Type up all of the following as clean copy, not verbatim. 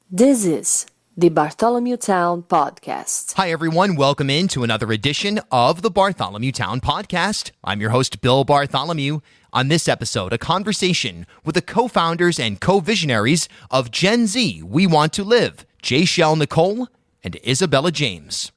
This is the Bartholomew Town Podcast. Hi, everyone. Welcome into another edition of the Bartholomew Town Podcast. I'm your host, Bill Bartholomew. On this episode, a conversation with the co-founders and co-visionaries of Gen Z We Want to Live, Jaychele Nicole and Isabella James.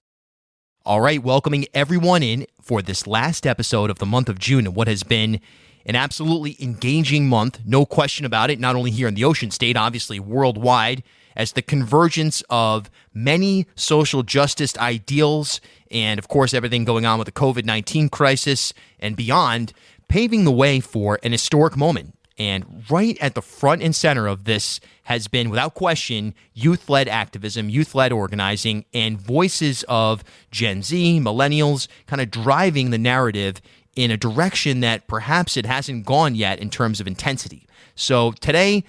All right, welcoming everyone in for this last episode of the month of June and what has been an absolutely engaging month, no question about it, not only here in the Ocean State, obviously worldwide, as the convergence of many social justice ideals and, of course, everything going on with the COVID-19 crisis and beyond, paving the way for an historic moment. And right at the front and center of this has been, without question, youth-led activism, youth-led organizing, and voices of Gen Z, millennials, kind of driving the narrative in a direction that perhaps it hasn't gone yet in terms of intensity. So today,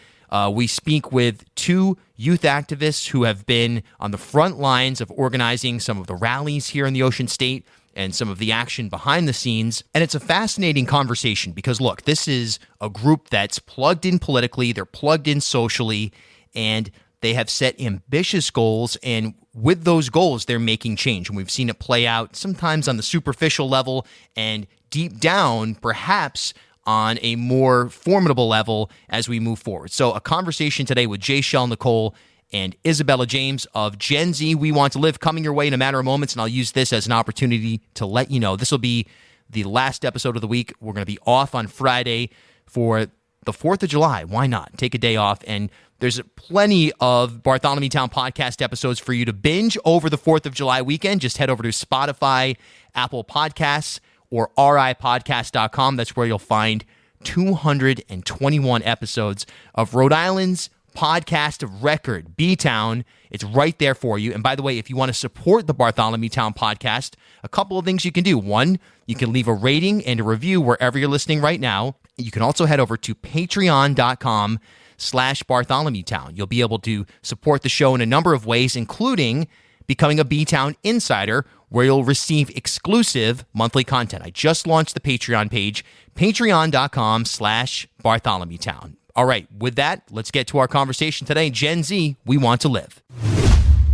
we speak with two youth activists who have been on the front lines of organizing some of the rallies here in the Ocean State and some of the action behind the scenes. And it's a fascinating conversation because, look, this is a group that's plugged in politically, they're plugged in socially, and they have set ambitious goals. And with those goals, they're making change. And we've seen it play out sometimes on the superficial level and deep down, perhaps on a more formidable level as we move forward. So a conversation today with Jaychele Nicole and Isabella James of Gen Z We Want to Live coming your way in a matter of moments, and I'll use this as an opportunity to let you know this will be the last episode of the week. We're going to be off on Friday for the 4th of July. Why not? Take a day off, and there's plenty of Bartholomew Town podcast episodes for you to binge over the 4th of July weekend. Just head over to Spotify, Apple Podcasts, or ripodcast.com. That's where you'll find 221 episodes of Rhode Island's podcast of record, B-Town. It's right there for you. And by the way, if you want to support the Bartholomew Town podcast, a couple of things you can do. One, you can leave a rating and a review wherever you're listening right now. You can also head over to patreon.com/Bartholomew Town. You'll be able to support the show in a number of ways, including becoming a B-Town insider, where you'll receive exclusive monthly content. I just launched the Patreon page, patreon.com/Bartholomew Town. All right, with that, let's get to our conversation today. Gen Z, We Want to Live.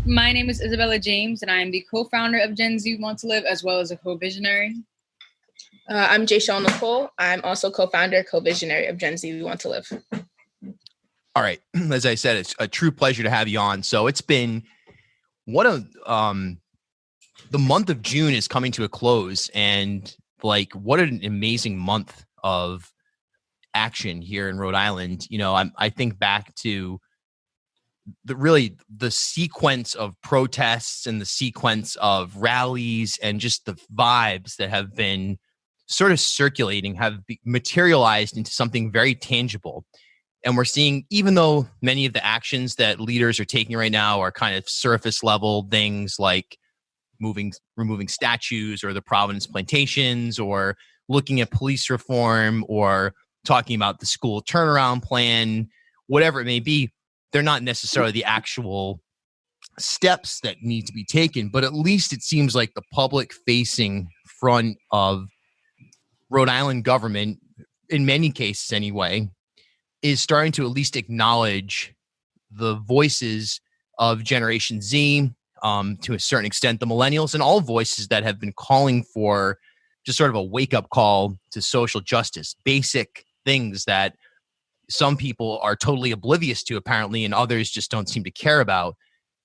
My name is Isabella James, and I am the co-founder of Gen Z We Want to Live, as well as a co-visionary. I'm Jaychele Nicole. I'm also co-founder, co-visionary of Gen Z We Want to Live. All right, as I said, it's a true pleasure to have you on. So it's been the month of June is coming to a close, and what an amazing month of action here in Rhode Island. You know, I think back to the sequence of protests and the sequence of rallies and just the vibes that have been sort of circulating have materialized into something very tangible. And we're seeing, even though many of the actions that leaders are taking right now are kind of surface level things like removing statues or the Providence plantations, or looking at police reform, or talking about the school turnaround plan, whatever it may be, they're not necessarily the actual steps that need to be taken. But at least it seems like the public facing front of Rhode Island government, in many cases anyway, is starting to at least acknowledge the voices of Generation Z, to a certain extent, the millennials, and all voices that have been calling for just sort of a wake-up call to social justice, basic things that some people are totally oblivious to, apparently, and others just don't seem to care about.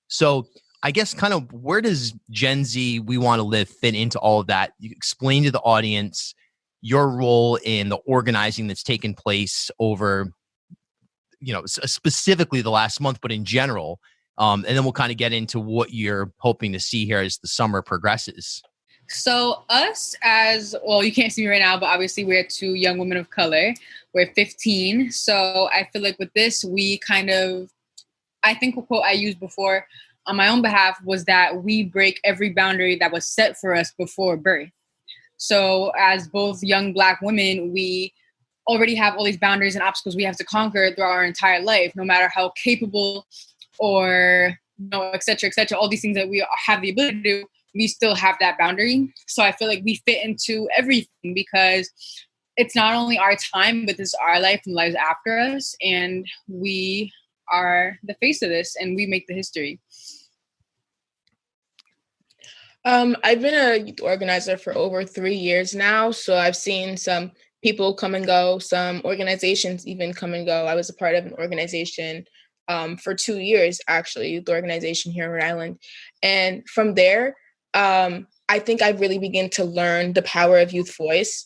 So I guess kind of where does Gen Z We Want to Live fit into all of that? You explain to the audience your role in the organizing that's taken place over, specifically the last month, but in general. And then we'll kind of get into what you're hoping to see here as the summer progresses. So us you can't see me right now, but obviously we're two young women of color. We're 15. So I feel like with this, I think a quote I used before on my own behalf was that we break every boundary that was set for us before birth. So as both young Black women, we already have all these boundaries and obstacles we have to conquer throughout our entire life, no matter how capable or, et cetera, all these things that we have the ability to do, we still have that boundary. So I feel like we fit into everything because it's not only our time, but this is our life and lives after us. And we are the face of this and we make the history. I've been a youth organizer for over 3 years now, so I've seen some people come and go, some organizations even come and go. I was a part of an organization for 2 years, actually, youth organization here in Rhode Island. And from there, I think I really began to learn the power of youth voice,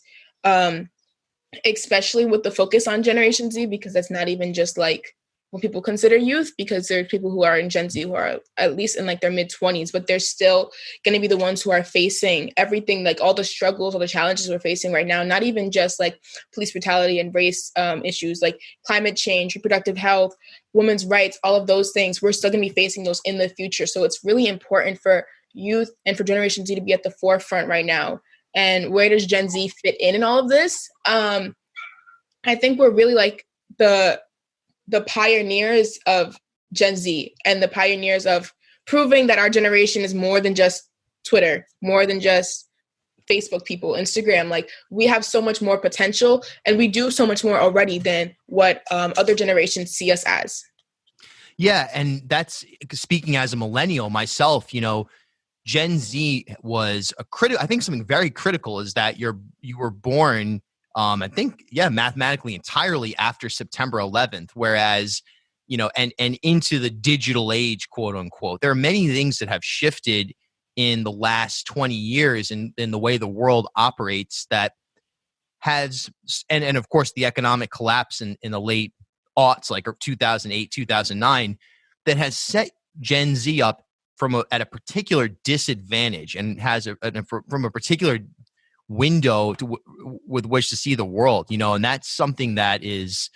especially with the focus on Generation Z, because that's not even just like what people consider youth, because there's people who are in Gen Z who are at least in like their mid-20s, but they're still going to be the ones who are facing everything, like all the struggles, all the challenges we're facing right now, not even just like police brutality and race issues, like climate change, reproductive health, women's rights, all of those things. We're still going to be facing those in the future. So it's really important for youth and for Generation Z to be at the forefront right now. And where does Gen Z fit in all of this? I think we're really like the pioneers of Gen Z and the pioneers of proving that our generation is more than just Twitter, more than just Facebook people, Instagram. Like, we have so much more potential and we do so much more already than what other generations see us as. Yeah. And that's speaking as a millennial myself, Gen Z was I think something very critical is that you were born I think, mathematically entirely after September 11th, whereas, and into the digital age, quote unquote, there are many things that have shifted in the last 20 years in the way the world operates that has, and of course, the economic collapse in the late aughts, like 2008, 2009, that has set Gen Z up at a particular disadvantage and has from a particular window with which to see the world, and that's something that is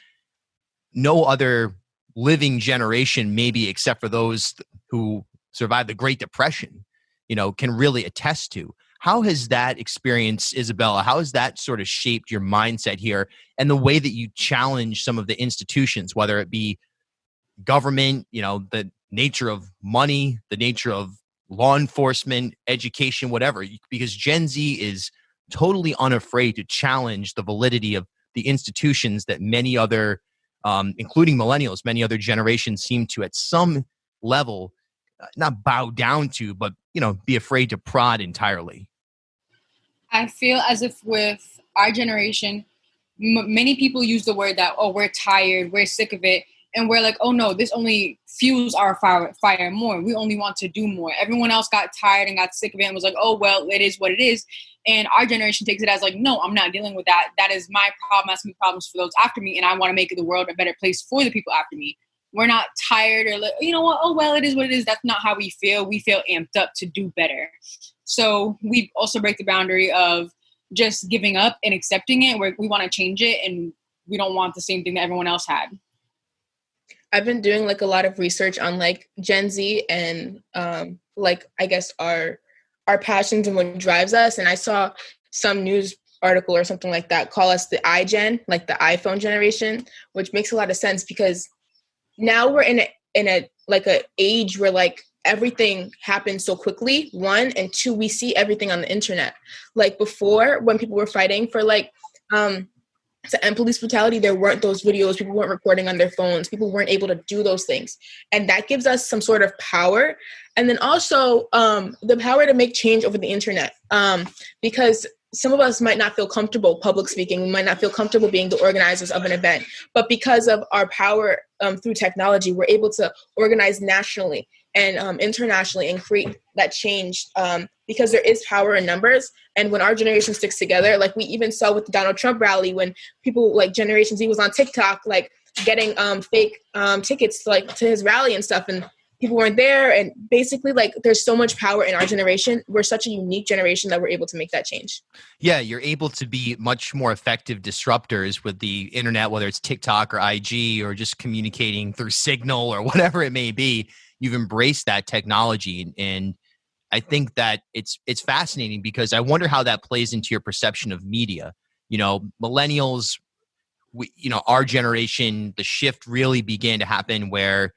no other living generation, maybe except for those who survived the Great Depression, can really attest to. How has that experience, Isabella, how has that sort of shaped your mindset here and the way that you challenge some of the institutions, whether it be government, the nature of money, the nature of law enforcement, education, whatever, because Gen Z is totally unafraid to challenge the validity of the institutions that many other, including millennials, many other generations seem to at some level not bow down to, but, be afraid to prod entirely. I feel as if with our generation, many people use the word that, we're tired, we're sick of it. And we're like, oh no, this only fuels our fire more. We only want to do more. Everyone else got tired and got sick of it and was like, oh, well, it is what it is. And our generation takes it as like, no, I'm not dealing with that. That is my problem. That's my problems for those after me. And I want to make the world a better place for the people after me. We're not tired or like, you know what? Oh, well, it is what it is. That's not how we feel. We feel amped up to do better. So we also break the boundary of just giving up and accepting it. We want to change it and we don't want the same thing that everyone else had. I've been doing like a lot of research on like Gen Z and like, I guess our passions and what drives us. And I saw some news article or something like that call us the iGen, like the iPhone generation, which makes a lot of sense because now we're in a like a age where like everything happens so quickly, one, and two, we see everything on the internet. Like before, when people were fighting for like to end police brutality, there weren't those videos. People weren't recording on their phones. People weren't able to do those things. And that gives us some sort of power. And then also the power to make change over the internet. Because some of us might not feel comfortable public speaking. We might not feel comfortable being the organizers of an event. But because of our power through technology, we're able to organize nationally and internationally and create that change because there is power in numbers. And when our generation sticks together, like we even saw with the Donald Trump rally, when people like Generation Z was on TikTok, like getting fake tickets like to his rally and stuff, and people weren't there. And basically, like, there's so much power in our generation. We're such a unique generation that we're able to make that change. Yeah, you're able to be much more effective disruptors with the internet, whether it's TikTok or IG or just communicating through Signal or whatever it may be. You've embraced that technology, and I think that it's fascinating because I wonder how that plays into your perception of media. You know, millennials, our generation, the shift really began to happen where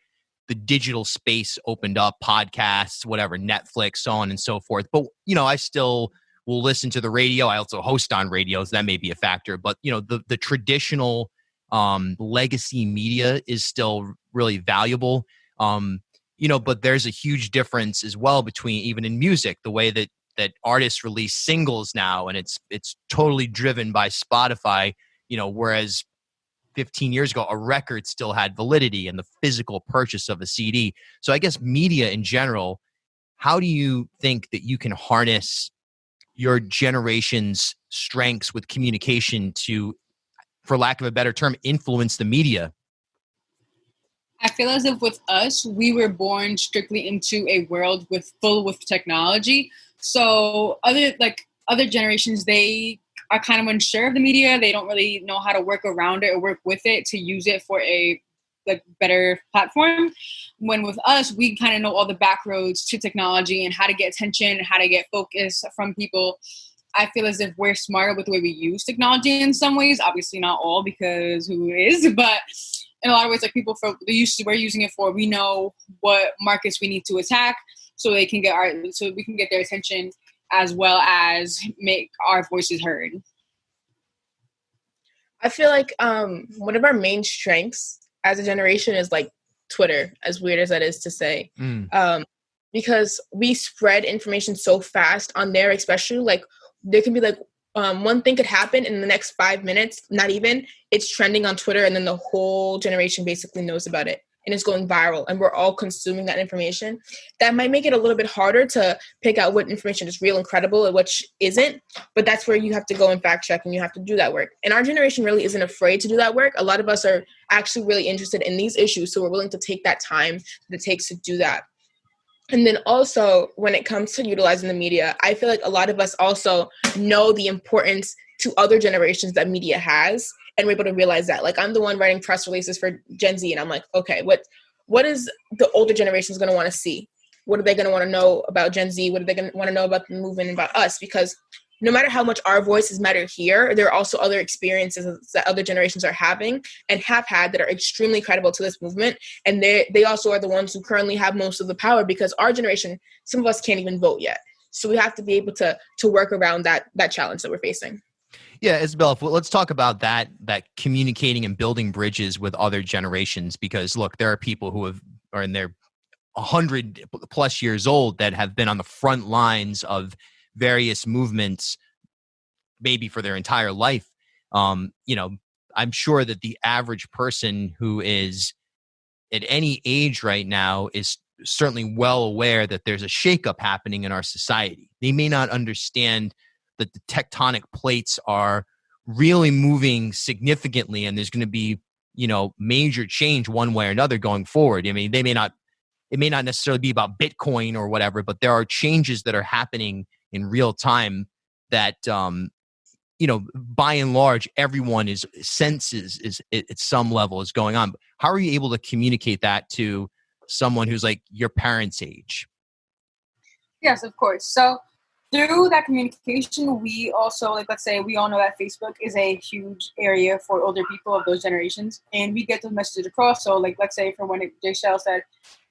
the digital space opened up, podcasts, whatever, Netflix, so on and so forth. But, I still will listen to the radio. I also host on radios. That may be a factor. But, the traditional legacy media is still really valuable. But there's a huge difference as well between, even in music, the way that artists release singles now, and it's totally driven by Spotify, whereas 15 years ago, a record still had validity and the physical purchase of a CD. So I guess media in general, how do you think that you can harness your generation's strengths with communication to, for lack of a better term, influence the media? I feel as if with us, we were born strictly into a world full with technology. So other generations, they are kind of unsure of the media. They don't really know how to work around it or work with it to use it for a better platform. When with us, we kind of know all the back roads to technology and how to get attention, how to get focus from people. I feel as if we're smarter with the way we use technology in some ways. Obviously not all, because who is, but in a lot of ways, like people we're using it for, we know what markets we need to attack so we can get their attention, as well as make our voices heard. I feel like one of our main strengths as a generation is like Twitter, as weird as that is to say, because we spread information so fast on there, especially like there can be like one thing could happen in the next 5 minutes, not even, it's trending on Twitter, and then the whole generation basically knows about it and it's going viral, and we're all consuming that information. That might make it a little bit harder to pick out what information is real and credible and which isn't, but that's where you have to go and fact check, and you have to do that work. And our generation really isn't afraid to do that work. A lot of us are actually really interested in these issues, so we're willing to take that time that it takes to do that. And then also, when it comes to utilizing the media, I feel like a lot of us also know the importance to other generations that media has, and we're able to realize that. Like, I'm the one writing press releases for Gen Z, and I'm like, okay, what is the older generations going to want to see? What are they going to want to know about Gen Z? What are they going to want to know about the movement and about us? Because no matter how much our voices matter here, there are also other experiences that other generations are having and have had that are extremely credible to this movement. And they also are the ones who currently have most of the power, because our generation, some of us can't even vote yet. So we have to be able to work around that challenge that we're facing. Yeah, Isabella, let's talk about that communicating and building bridges with other generations, because look, there are people who are in their 100 plus years old that have been on the front lines of various movements maybe for their entire life. I'm sure that the average person who is at any age right now is certainly well aware that there's a shakeup happening in our society. They may not understand that the tectonic plates are really moving significantly, and there's going to be, major change one way or another going forward. I mean, it may not necessarily be about Bitcoin or whatever, but there are changes that are happening in real time that, by and large, everyone senses at some level is going on. How are you able to communicate that to someone who's like your parents' age? Yes, of course. So through that communication, we also, let's say we all know that Facebook is a huge area for older people of those generations, and we get the message across. So let's say from when Jaychele said,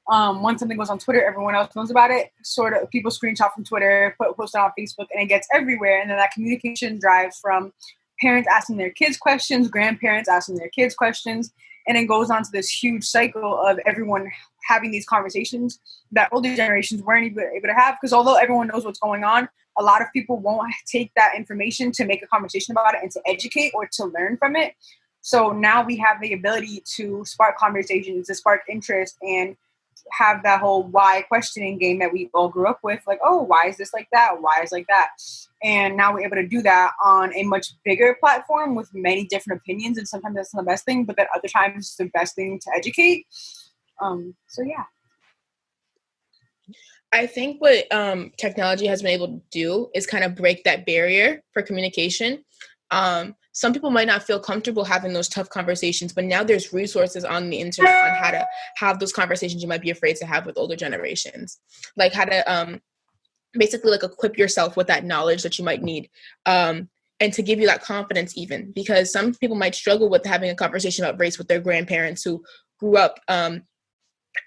once something goes on Twitter, everyone else knows about it. Sort of people screenshot from Twitter, post it on Facebook, and it gets everywhere. And then that communication drives from parents asking their kids questions, grandparents asking their kids questions, and it goes on to this huge cycle of everyone having these conversations that older generations weren't even able to have. Because although everyone knows what's going on, a lot of people won't take that information to make a conversation about it and to educate or to learn from it. So now we have the ability to spark conversations, to spark interest, and have that whole why questioning game that we all grew up with. Like, oh, why is this like that? Why is like that? And now we're able to do that on a much bigger platform with many different opinions. And sometimes that's not the best thing, but then other times it's the best thing to educate. So yeah. I think what technology has been able to do is kind of break that barrier for communication. Some people might not feel comfortable having those tough conversations, but now there's resources on the internet on how to have those conversations you might be afraid to have with older generations. Like how to basically equip yourself with that knowledge that you might need. And to give you that confidence even, because some people might struggle with having a conversation about race with their grandparents who grew up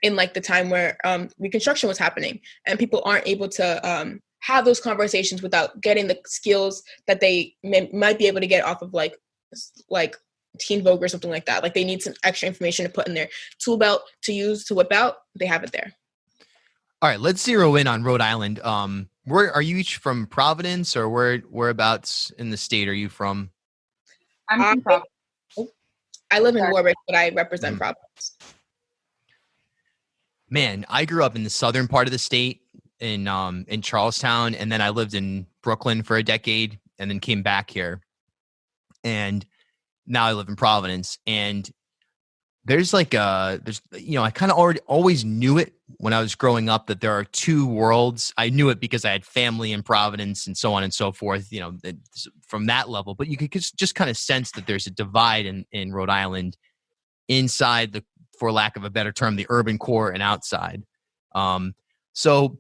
in the time where Reconstruction was happening, and people aren't able to have those conversations without getting the skills that they might be able to get off of Teen Vogue or something like that. Like they need some extra information to put in their tool belt to use to whip out. They have it there. All right, let's zero in on Rhode Island. Where are you each from? Providence, or whereabouts in the state are you from? I'm from Providence. I live in Warwick, but I represent Providence. Man, I grew up in the southern part of the state in Charlestown, and then I lived in Brooklyn for a decade, and then came back here. And now I live in Providence, and there's I kind of always knew it when I was growing up that there are two worlds. I knew it because I had family in Providence and so on and so forth, from that level. But you could just kind of sense that there's a divide in Rhode Island inside for lack of a better term, the urban core and outside. So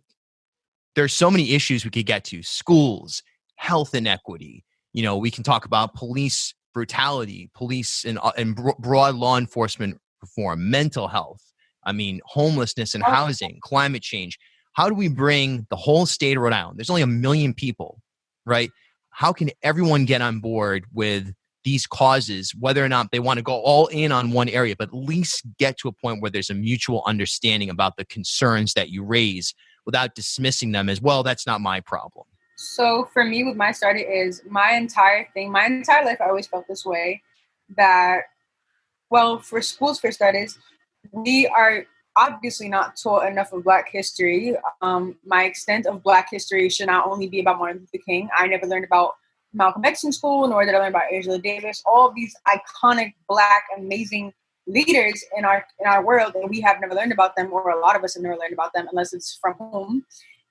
there's so many issues we could get to: schools, health inequity. We can talk about police brutality, police and broad law enforcement reform, mental health. I mean, homelessness and housing, climate change. How do we bring the whole state of Rhode Island? There's only 1 million people, right? How can everyone get on board with these causes, whether or not they want to go all in on one area, but at least get to a point where there's a mutual understanding about the concerns that you raise without dismissing them as, well, that's not my problem? So for me, with my start, it is my entire life, I always felt this way, that, well, for schools, for starters, we are obviously not taught enough of Black history. My extent of Black history should not only be about Martin Luther King. I never learned about Malcolm X in school, nor did I learn about Angela Davis. All of these iconic Black, amazing leaders in our world, and we have never learned about them, or a lot of us have never learned about them unless it's from home.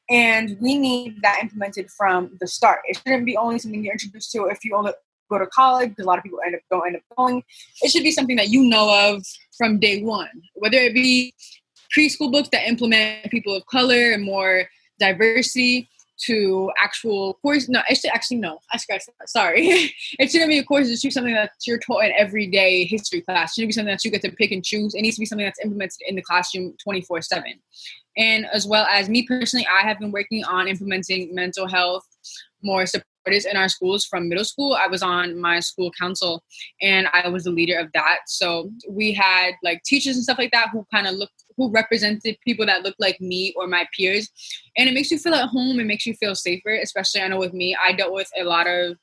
And we need that implemented from the start. It shouldn't be only something you're introduced to if you only go to college, because a lot of people don't end up going. It should be something that you know of from day one, whether it be preschool books that implement people of color and more diversity, to actual course. No, it should actually, no, I scratched that. Sorry. It shouldn't be a course. It should be something that you're taught in everyday history class. It shouldn't be something that you get to pick and choose. It needs to be something that's implemented in the classroom 24/7. And as well as me personally, I have been working on implementing mental health more supporters in our schools from middle school. I was on my school council and I was the leader of that. So we had teachers and stuff like that who represented people that looked like me or my peers. And it makes you feel at home. It makes you feel safer, especially I know with me, I dealt with a lot of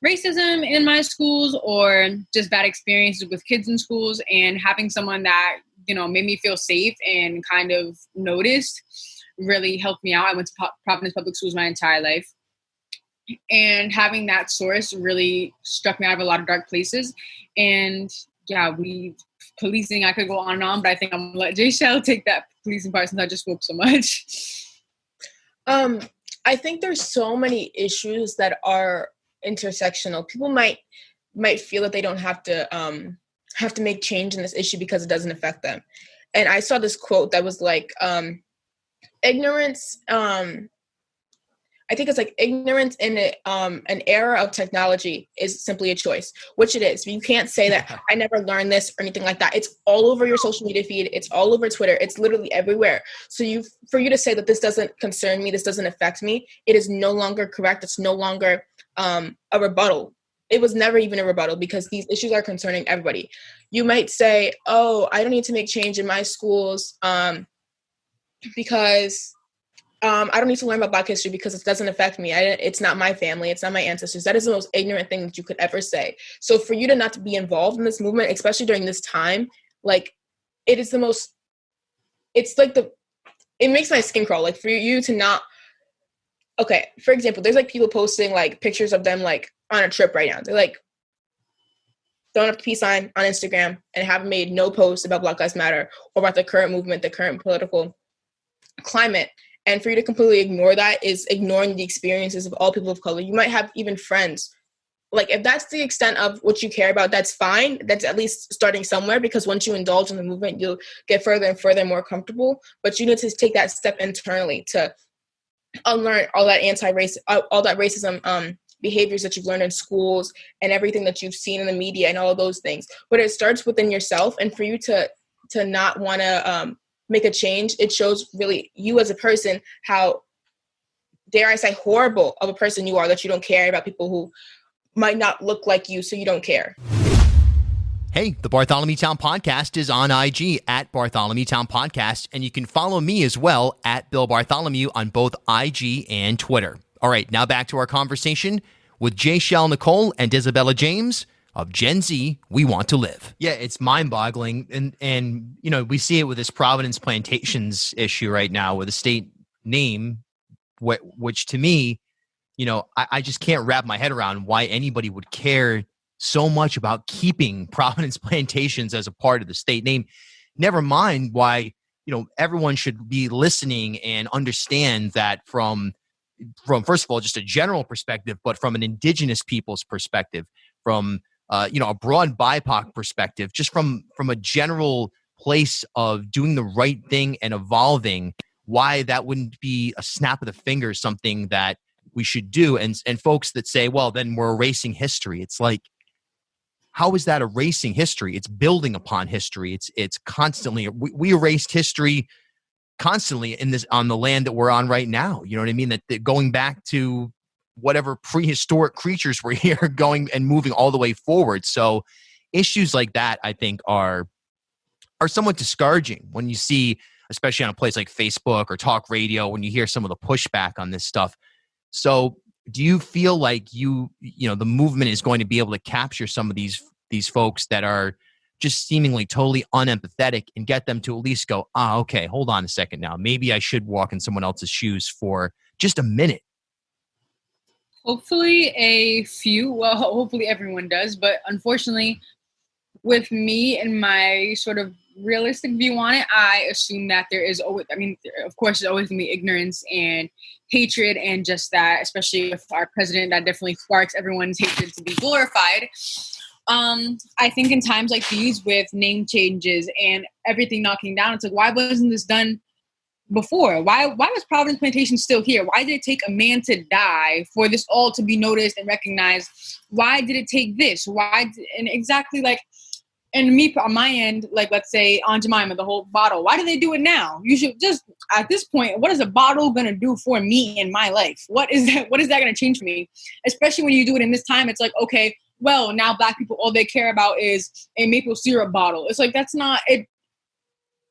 racism in my schools or just bad experiences with kids in schools, and having someone that, made me feel safe and kind of noticed really helped me out. I went to Providence Public Schools my entire life. And having that source really struck me out of a lot of dark places. And yeah, policing, I could go on and on, but I think I'm going to let Jaychele take that policing part since I just spoke so much. I think there's so many issues that are intersectional. People might feel that they don't have to make change in this issue because it doesn't affect them. And I saw this quote that was ignorance, I think it's ignorance in an era of technology is simply a choice, which it is. You can't say that I never learned this or anything like that. It's all over your social media feed. It's all over Twitter. It's literally everywhere. So for you to say that this doesn't concern me, this doesn't affect me, it is no longer correct. It's no longer a rebuttal. It was never even a rebuttal because these issues are concerning everybody. You might say, oh, I don't need to make change in my schools because I don't need to learn about Black history because it doesn't affect me. It's not my family. It's not my ancestors. That is the most ignorant thing that you could ever say. So for you to not to be involved in this movement, especially during this time, it is the most, it makes my skin crawl. For you to not, okay, for example, there's people posting pictures of them on a trip right now. They're throwing up the peace sign on Instagram and haven't made no post about Black Lives Matter or about the current movement, the current political climate. And for you to completely ignore that is ignoring the experiences of all people of color. You might have even friends. If that's the extent of what you care about, that's fine. That's at least starting somewhere, because once you indulge in the movement, you'll get further and further more comfortable. But you need to take that step internally to unlearn all that all that racism behaviors that you've learned in schools and everything that you've seen in the media and all of those things. But it starts within yourself. And for you to not want to make a change, it shows really you as a person how, dare I say, horrible of a person you are, that you don't care about people who might not look like you, so you don't care. Hey, the Bartholomew Town Podcast is on IG at Bartholomew Town Podcast, and you can follow me as well at Bill Bartholomew on both IG and Twitter. All right, now back to our conversation with Jaychele Nicole and Isabella James of Gen Z, We Want to Live. Yeah, it's mind-boggling, and you know, we see it with this Providence Plantations issue right now with the state name, which to me, you know, I just can't wrap my head around why anybody would care so much about keeping Providence Plantations as a part of the state name. Never mind why, you know, everyone should be listening and understand that from first of all, just a general perspective, but from an indigenous people's perspective, from you know, a broad BIPOC perspective, just from a general place of doing the right thing and evolving, why that wouldn't be a snap of the finger, something that we should do. And folks that say, well, then we're erasing history. It's like, how is that erasing history? It's building upon history. It's constantly, we erased history constantly on the land that we're on right now. You know what I mean? That going back to whatever prehistoric creatures were here, going and moving all the way forward. So issues like that, I think, are somewhat discouraging when you see, especially on a place like Facebook or talk radio, when you hear some of the pushback on this stuff. So do you feel like you know, the movement is going to be able to capture some of these folks that are just seemingly totally unempathetic and get them to at least go, okay, hold on a second now. Maybe I should walk in someone else's shoes for just a minute. Hopefully a few, well, hopefully everyone does, but unfortunately with me and my sort of realistic view on it, I assume that there is always, I mean, of course, there's always going to be ignorance and hatred and just that, especially with our president, that definitely sparks everyone's hatred to be glorified. I think in times like these with name changes and everything knocking down, it's like, why wasn't this done before? Why was Providence Plantation still here? Why did it take a man to die for this all to be noticed and recognized? Why did it take this? And exactly like, and me on my end, like, let's say Aunt Jemima, the whole bottle. Why do they do it now? You should just, at this point, what is a bottle going to do for me in my life? What is that going to change for me? Especially when you do it in this time, it's like, okay, well, now Black people, all they care about is a maple syrup bottle. It's like, that's not it.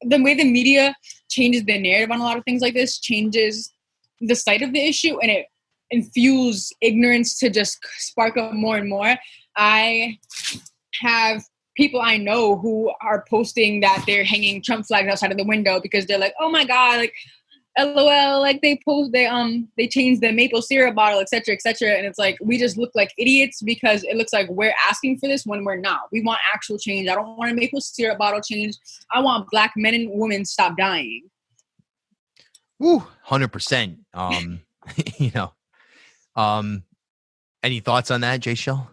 The way the media changes their narrative on a lot of things like this changes the sight of the issue, and it infuses ignorance to just spark up more and more. I have people I know who are posting that they're hanging Trump flags outside of the window because they're like, oh my God, like, LOL, like they changed the maple syrup bottle, etc., etc. And it's like, we just look like idiots because it looks like we're asking for this when we're not. We want actual change. I don't want a maple syrup bottle change. I want Black men and women stop dying. Woo, 100%. You know, any thoughts on that, Jaychele?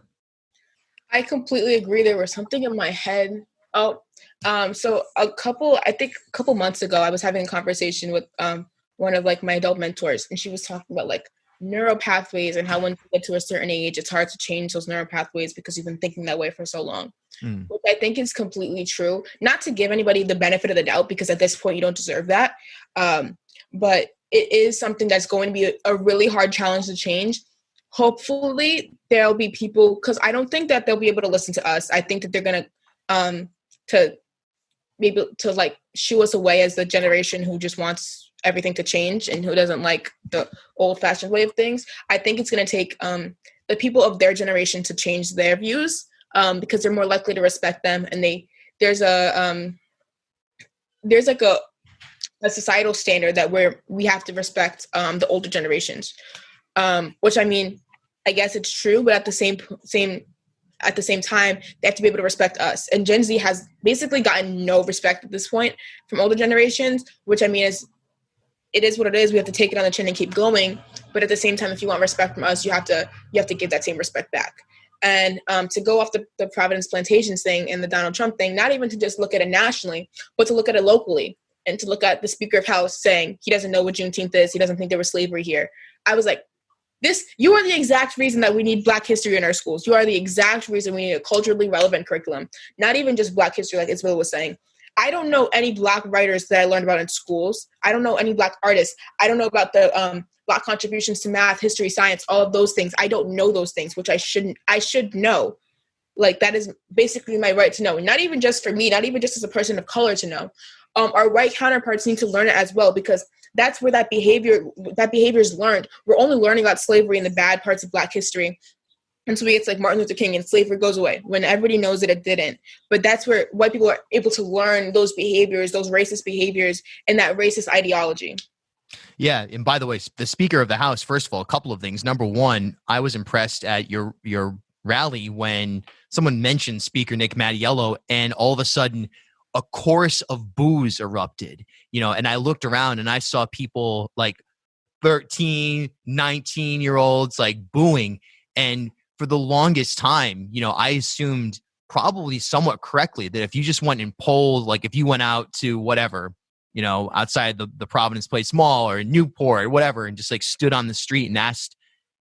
I completely agree. There was something in my head. So a couple months ago, I was having a conversation with one of like my adult mentors, and she was talking about like neural pathways and how when you get to a certain age, it's hard to change those neural pathways because you've been thinking that way for so long. Which I think is completely true. Not to give anybody the benefit of the doubt, because at this point you don't deserve that. But it is something that's going to be a really hard challenge to change. Hopefully there'll be people, because I don't think that they'll be able to listen to us. I think that they're going to be able to like shoo us away as the generation who just wants everything to change and who doesn't like the old-fashioned way of things. I think it's going to take the people of their generation to change their views because they're more likely to respect them. And there's like a societal standard that we have to respect the older generations, which I mean, I guess it's true, but at the same time, they have to be able to respect us. And Gen Z has basically gotten no respect at this point from older generations, which I mean it is what it is. We have to take it on the chin and keep going. But at the same time, if you want respect from us, you have to give that same respect back. And to go off the Providence Plantations thing and the Donald Trump thing, not even to just look at it nationally, but to look at it locally and to look at the Speaker of House saying he doesn't know what Juneteenth is. He doesn't think there was slavery here. I was like, you are the exact reason that we need Black history in our schools. You are the exact reason we need a culturally relevant curriculum. Not even just Black history, like Isabella was saying. I don't know any Black writers that I learned about in schools. I don't know any Black artists. I don't know about the Black contributions to math, history, science, all of those things. I don't know those things, which I should know. Like, that is basically my right to know. Not even just for me, not even just as a person of color to know. Our white counterparts need to learn it as well, because that's where that behavior is learned. We're only learning about slavery in the bad parts of Black history. And so it's like Martin Luther King and slavery goes away when everybody knows that it didn't. But that's where white people are able to learn those behaviors, those racist behaviors, and that racist ideology. Yeah. And by the way, the Speaker of the House, first of all, a couple of things. Number one, I was impressed at your rally when someone mentioned Speaker Nick Mattiello, and all of a sudden a chorus of boos erupted, and I looked around and I saw people like 13, 19-year-olds like booing. And for the longest time, I assumed probably somewhat correctly that if you just went and polled, like if you went out to whatever, outside the Providence Place Mall or Newport or whatever, and just like stood on the street and asked,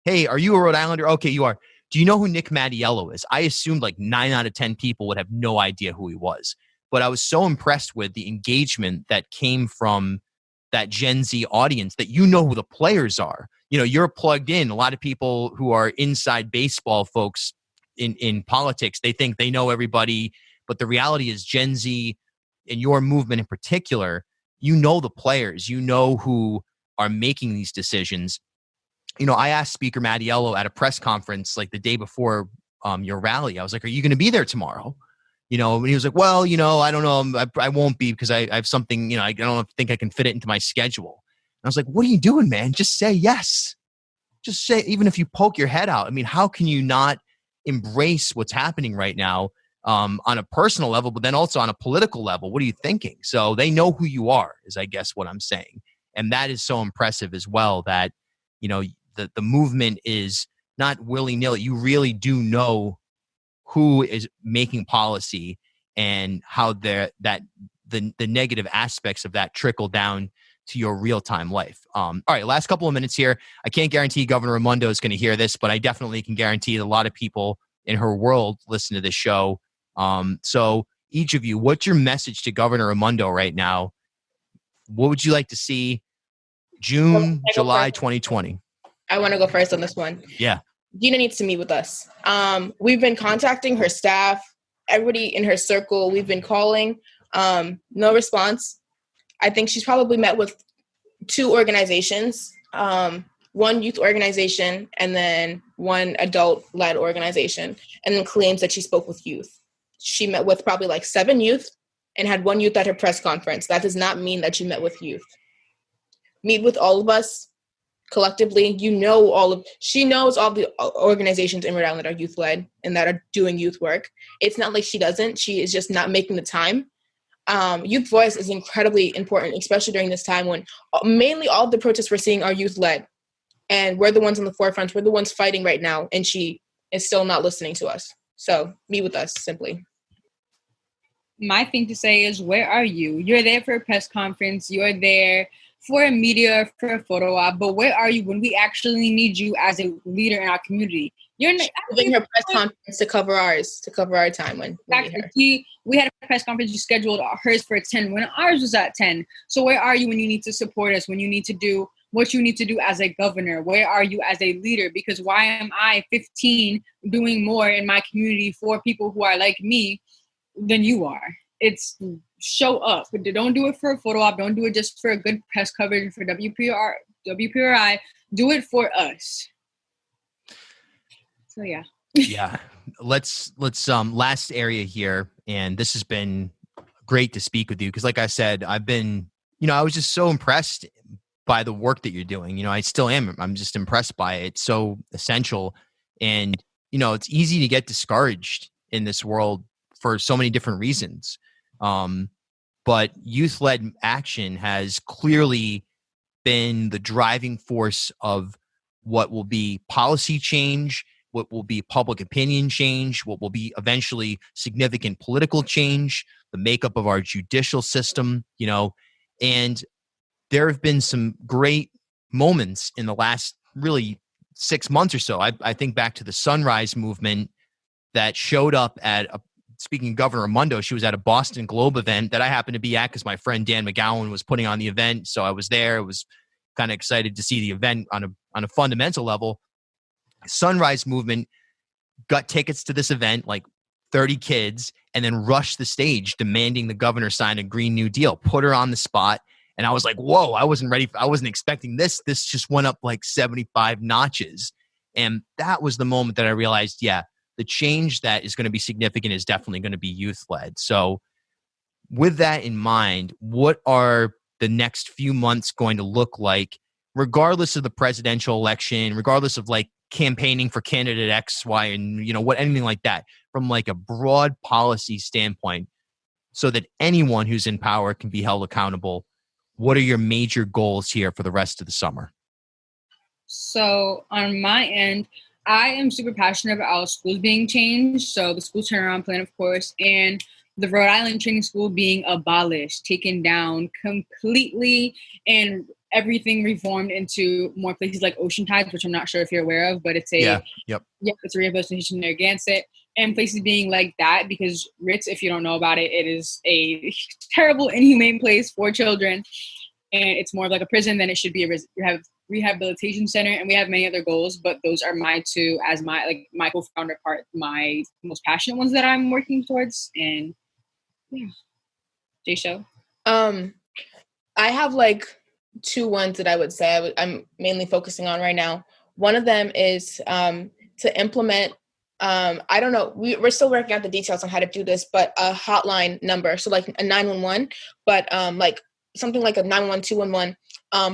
hey, are you a Rhode Islander? Okay, you are. Do you know who Nick Mattiello is? I assumed like 9 out of 10 people would have no idea who he was. But I was so impressed with the engagement that came from that Gen Z audience that who the players are. You're plugged in. A lot of people who are inside baseball folks in politics, they think they know everybody. But the reality is Gen Z, in your movement in particular, the players, who are making these decisions. I asked Speaker Mattiello at a press conference like the day before your rally. I was like, are you going to be there tomorrow? And he was like, well, I don't know. I won't be because I have something, I don't think I can fit it into my schedule. And I was like, what are you doing, man? Just say yes. Just say, even if you poke your head out. I mean, how can you not embrace what's happening right now on a personal level, but then also on a political level? What are you thinking? So they know who you are, is I guess what I'm saying. And that is so impressive as well, that, the movement is not willy-nilly. You really do know who is making policy and how the negative aspects of that trickle down to your real-time life. All right, last couple of minutes here. I can't guarantee Governor Raimondo is going to hear this, but I definitely can guarantee that a lot of people in her world listen to this show. So each of you, what's your message to Governor Raimondo right now? What would you like to see June, July 2020? I want to go first on this one. Yeah. Gina needs to meet with us. We've been contacting her staff, everybody in her circle. We've been calling. No response. I think she's probably met with 2 organizations, one youth organization and then one adult-led organization, and then claims that she spoke with youth. She met with probably like 7 youth and had 1 youth at her press conference. That does not mean that she met with youth. Meet with all of us collectively. She knows all the organizations in Rhode Island are youth-led and that are doing youth work. It's not like she doesn't. She is just not making the time. Youth voice is incredibly important, especially during this time when mainly all the protests we're seeing are youth-led. And we're the ones on the forefront. We're the ones fighting right now. And she is still not listening to us. So meet with us, simply. My thing to say is, where are you? You're there for a press conference. You're there for a media, for a photo op, but where are you when we actually need you as a leader in our community? You're giving her press conference to cover our time when we had a press conference. You scheduled hers for 10 when ours was at 10. So where are you when you need to support us? When you need to do what you need to do as a governor? Where are you as a leader? Because why am I 15 doing more in my community for people who are like me than you are? It's show up. Don't do it for a photo op. Don't do it just for a good press coverage for WPRI. Do it for us. So yeah. Yeah. Let's last area here. And this has been great to speak with you. Cause like I said, I was just so impressed by the work that you're doing. I still am. I'm just impressed by it. It's so essential. And, it's easy to get discouraged in this world for so many different reasons. But youth-led action has clearly been the driving force of what will be policy change, what will be public opinion change, what will be eventually significant political change, the makeup of our judicial system, and there have been some great moments in the last really 6 months or so. I think back to the Sunrise Movement that showed up at speaking of Governor Raimondo, she was at a Boston Globe event that I happened to be at because my friend Dan McGowan was putting on the event. So I was there. I was kind of excited to see the event on a fundamental level. Sunrise Movement got tickets to this event, like 30 kids and then rushed the stage demanding the governor sign a Green New Deal, put her on the spot. And I was like, whoa, I wasn't expecting this. This just went up like 75 notches. And that was the moment that I realized, yeah, the change that is going to be significant is definitely going to be youth-led. So with that in mind, what are the next few months going to look like, regardless of the presidential election, regardless of like campaigning for candidate X, Y, and anything like that, from like a broad policy standpoint, so that anyone who's in power can be held accountable? What are your major goals here for the rest of the summer? So on my end, I am super passionate about schools being changed. So the school turnaround plan, of course, and the Rhode Island training school being abolished, taken down completely, and everything reformed into more places like Ocean Tides, which I'm not sure if you're aware of, but it's it's a rehabilitation near Gansett, and places being like that, because Ritz, if you don't know about it, it is a terrible, inhumane place for children, and it's more of like a prison than it should be a rehabilitation center. And we have many other goals, but those are my two, as my co-founder part, my most passionate ones that I'm working towards. And yeah, Jaychele. I have like two ones that I would say I'm mainly focusing on right now. One of them is to implement, I don't know, we're still working out the details on how to do this, but a hotline number. So like a 911, but like something like a 911, 211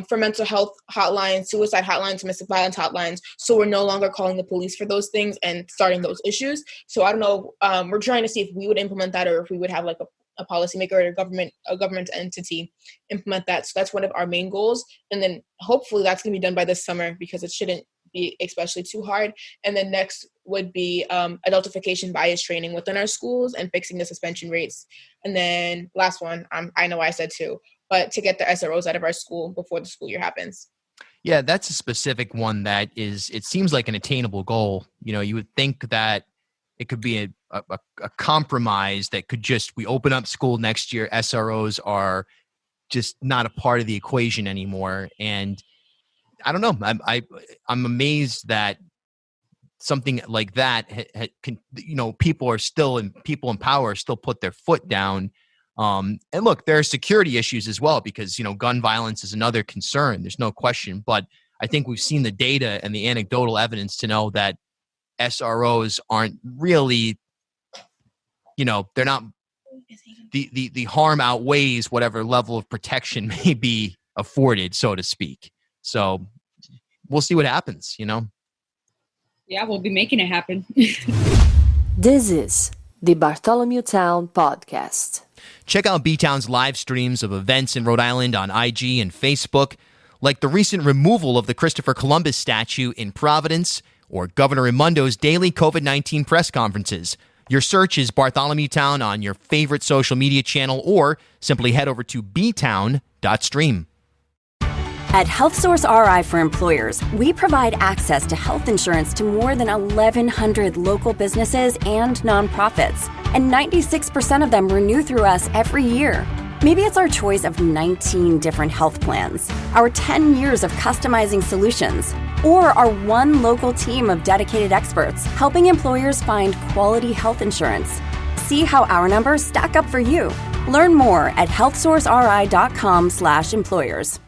for mental health hotlines, suicide hotlines, domestic violence hotlines. So we're no longer calling the police for those things and starting those issues. So I don't know, we're trying to see if we would implement that, or if we would have like a policymaker or a government entity implement that. So that's one of our main goals. And then hopefully that's going to be done by this summer, because it shouldn't be especially too hard. And then next would be adultification bias training within our schools and fixing the suspension rates. And then last one, I know I said two, but to get the SROs out of our school before the school year happens. Yeah, that's a specific one that it seems like an attainable goal. You would think that it could be a compromise that could we open up school next year, SROs are just not a part of the equation anymore. And I don't know, I'm amazed that something like that people in power still put their foot down. And look, there are security issues as well, because gun violence is another concern. There's no question, but I think we've seen the data and the anecdotal evidence to know that SROs aren't really, they're not, the harm outweighs whatever level of protection may be afforded, so to speak. So we'll see what happens, Yeah, we'll be making it happen. This is the Bartholomew Town Podcast. Check out B-Town's live streams of events in Rhode Island on IG and Facebook, like the recent removal of the Christopher Columbus statue in Providence, or Governor Raimondo's daily COVID-19 press conferences. Your search is Bartholomew Town on your favorite social media channel, or simply head over to btown.stream. At HealthSource RI for Employers, we provide access to health insurance to more than 1,100 local businesses and nonprofits, and 96% of them renew through us every year. Maybe it's our choice of 19 different health plans, our 10 years of customizing solutions, or our one local team of dedicated experts helping employers find quality health insurance. See how our numbers stack up for you. Learn more at healthsourceri.com/employers.